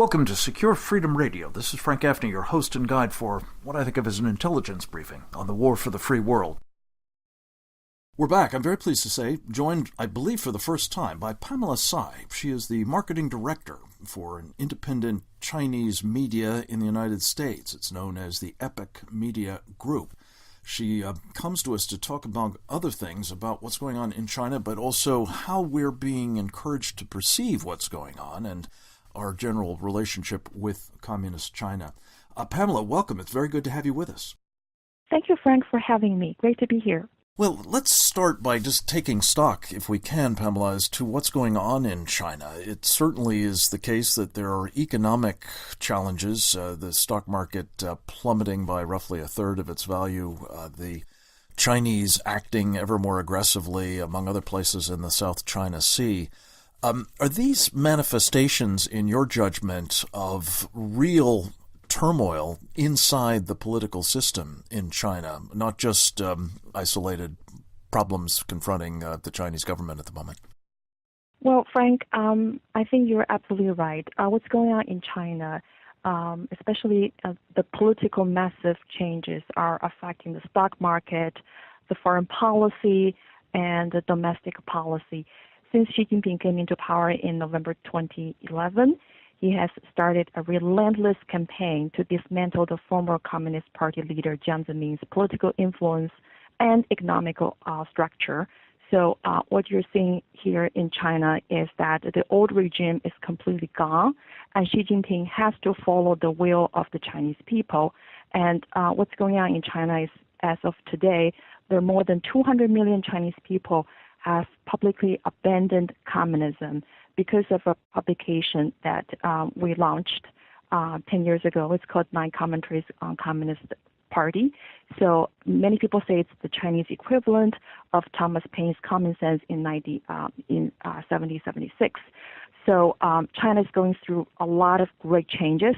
Welcome to Secure Freedom Radio. This is Frank Gaffney, your host and guide for what I think of as an intelligence briefing on the war for the free world. We're back, I'm very pleased to say, joined, I believe for the first time, by Pamela Tsai. She is the marketing director for an independent Chinese media in the United States. It's known as the Epoch Media Group. She comes to us to talk about other things, about what's going on in China, but also how we're being encouraged to perceive what's going on and our general relationship with communist China. Pamela, welcome. It's very good to have you with us. Thank you, Frank, for having me. Great to be here. Well, let's start by just taking stock, if we can, Pamela, as to what's going on in China. It certainly is the case that there are economic challenges, the stock market plummeting by roughly a third of its value, the Chinese acting ever more aggressively, among other places in the South China Sea. Are these manifestations, in your judgment, of real turmoil inside the political system in China, not just isolated problems confronting the Chinese government at the moment? Well, Frank, I think you're absolutely right. What's going on in China, especially the political massive changes, are affecting the stock market, the foreign policy, and the domestic policy. Since Xi Jinping came into power in November 2011, he has started a relentless campaign to dismantle the former Communist Party leader Jiang Zemin's political influence and economical structure. So what you're seeing here in China is that the old regime is completely gone, and Xi Jinping has to follow the will of the Chinese people. And what's going on in China is, as of today, there are more than 200 million Chinese people have publicly abandoned communism because of a publication that we launched 10 years ago. It's called 9 Commentaries on Communist Party. So many people say it's the Chinese equivalent of Thomas Paine's Common Sense in 1776. So China is going through a lot of great changes,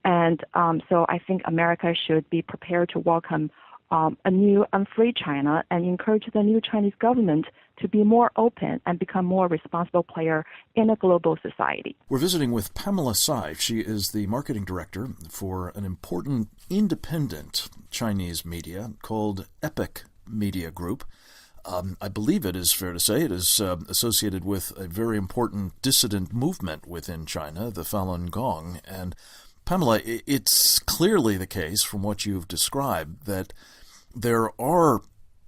and so I think America should be prepared to welcome a new and free China and encourage the new Chinese government to be more open and become more responsible player in a global society. We're visiting with Pamela Tsai. She is the marketing director for an important independent Chinese media called Epoch Media Group. I believe it is fair to say it is associated with a very important dissident movement within China, the Falun Gong. And Pamela, it's clearly the case from what you've described that there are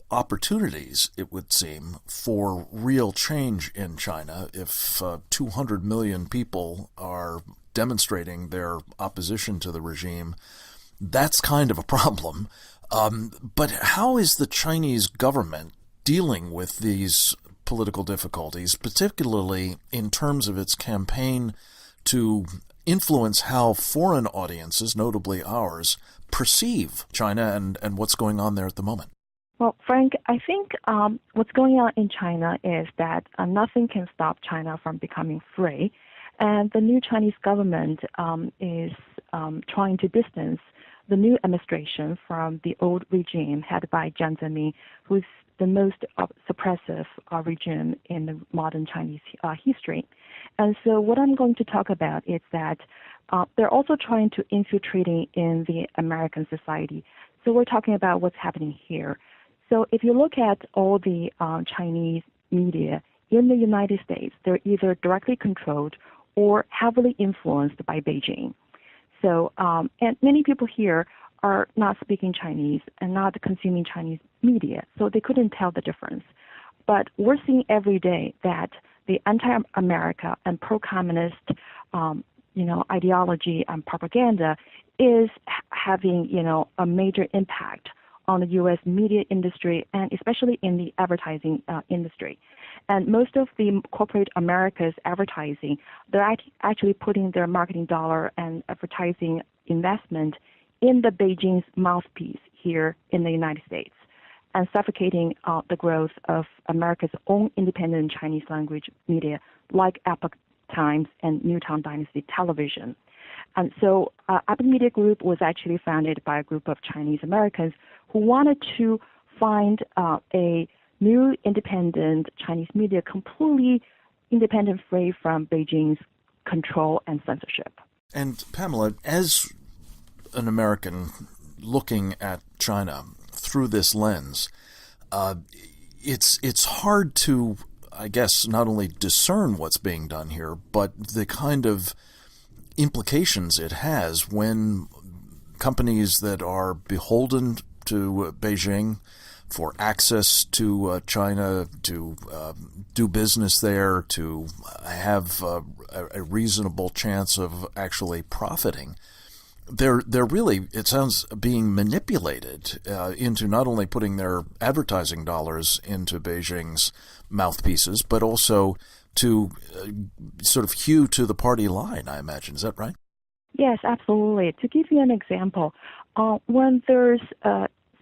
opportunities, it would seem, for real change in China if 200 million people are demonstrating their opposition to the regime. That's kind of a problem. But how is the Chinese government dealing with these political difficulties, particularly in terms of its campaign to influence how foreign audiences, notably ours, perceive China and what's going on there at the moment? Well, Frank, I think what's going on in China is that nothing can stop China from becoming free. And the new Chinese government is trying to distance the new administration from the old regime headed by Jiang Zemin, who's the most suppressive regime in the modern Chinese history. And so what I'm going to talk about is that they're also trying to infiltrating in the American society. So we're talking about what's happening here. So if you look at all the Chinese media in the United States, they're either directly controlled or heavily influenced by Beijing. So, and many people here are not speaking Chinese and not consuming Chinese media, so they couldn't tell the difference. But we're seeing every day that the anti-America and pro-communist, ideology and propaganda is having, a major impact on the U.S. media industry and especially in the advertising industry. And most of the corporate America's advertising, they're actually putting their marketing dollar and advertising investment in the Beijing's mouthpiece here in the United States and suffocating the growth of America's own independent Chinese language media like Epoch Times and Newtown Dynasty Television. And so Epoch Media Group was actually founded by a group of Chinese Americans who wanted to find a new independent Chinese media completely independent, free from Beijing's control and censorship. And Pamela, as an American looking at China through this lens, it's hard to, I guess, not only discern what's being done here, but the kind of implications it has when companies that are beholden to Beijing for access to China, to do business there, to have a reasonable chance of actually profiting. They're really, it sounds, being manipulated into not only putting their advertising dollars into Beijing's mouthpieces, but also to sort of hew to the party line, I imagine. Is that right? Yes, absolutely. To give you an example, when there's,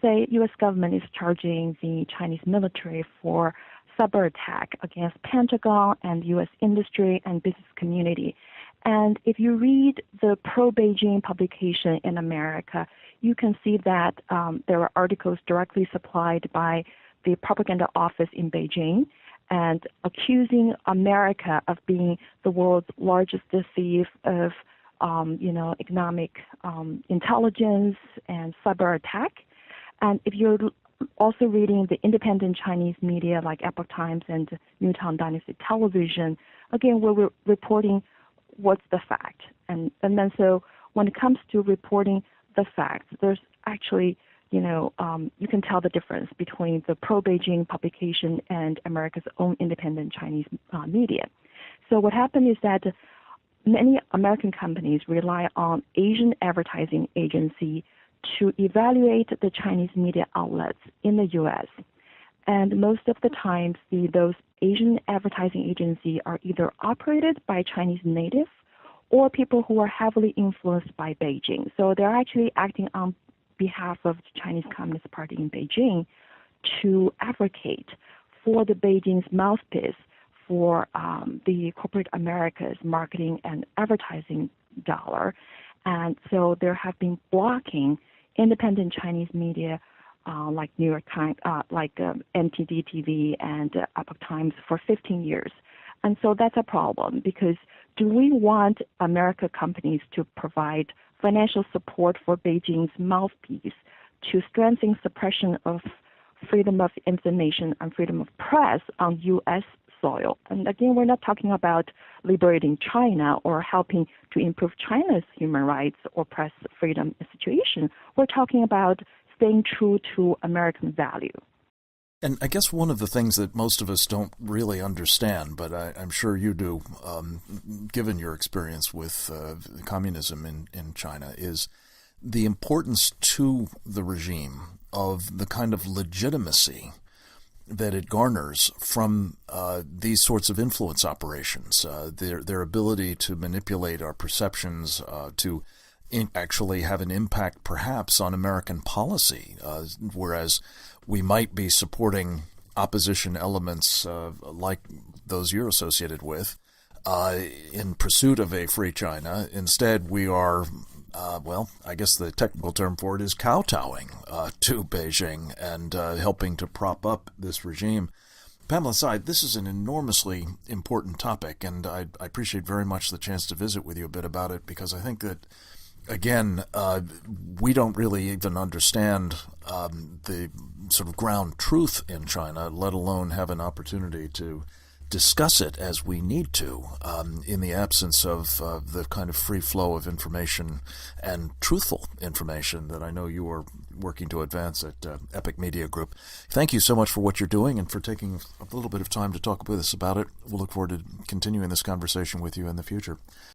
say, U.S. government is charging the Chinese military for cyber attack against Pentagon and U.S. industry and business community, and if you read the pro-Beijing publication in America, you can see that there are articles directly supplied by the propaganda office in Beijing and accusing America of being the world's largest thief of economic intelligence and cyber attack. And if you're also reading the independent Chinese media like Epoch Times and Newtown Dynasty Television, again, we're reporting what's the fact. And then so when it comes to reporting the facts, there's actually, you can tell the difference between the pro-Beijing publication and America's own independent Chinese media. So what happened is that many American companies rely on Asian advertising agency to evaluate the Chinese media outlets in the U.S. And most of the times, those Asian advertising agencies are either operated by Chinese native or people who are heavily influenced by Beijing. So they're actually acting on behalf of the Chinese Communist Party in Beijing to advocate for the Beijing's mouthpiece for the corporate America's marketing and advertising dollar. And so there have been blocking independent Chinese media like New York Times, NTD TV and Epoch Times for 15 years. And so that's a problem because do we want American companies to provide financial support for Beijing's mouthpiece to strengthen suppression of freedom of information and freedom of press on U.S. soil? And again, we're not talking about liberating China or helping to improve China's human rights or press freedom situation. We're talking about staying true to American value. And I guess one of the things that most of us don't really understand, but I'm sure you do, given your experience with communism in China, is the importance to the regime of the kind of legitimacy that it garners from these sorts of influence operations, their ability to manipulate our perceptions, to actually have an impact perhaps on American policy, whereas we might be supporting opposition elements like those you're associated with in pursuit of a free China. Instead, we are, I guess the technical term for it is kowtowing to Beijing and helping to prop up this regime. Pamela Tsai, this is an enormously important topic, and I appreciate very much the chance to visit with you a bit about it because I think that, again, we don't really even understand the sort of ground truth in China, let alone have an opportunity to discuss it as we need to in the absence of the kind of free flow of information and truthful information that I know you are working to advance at Epoch Media Group. Thank you so much for what you're doing and for taking a little bit of time to talk with us about it. We'll look forward to continuing this conversation with you in the future.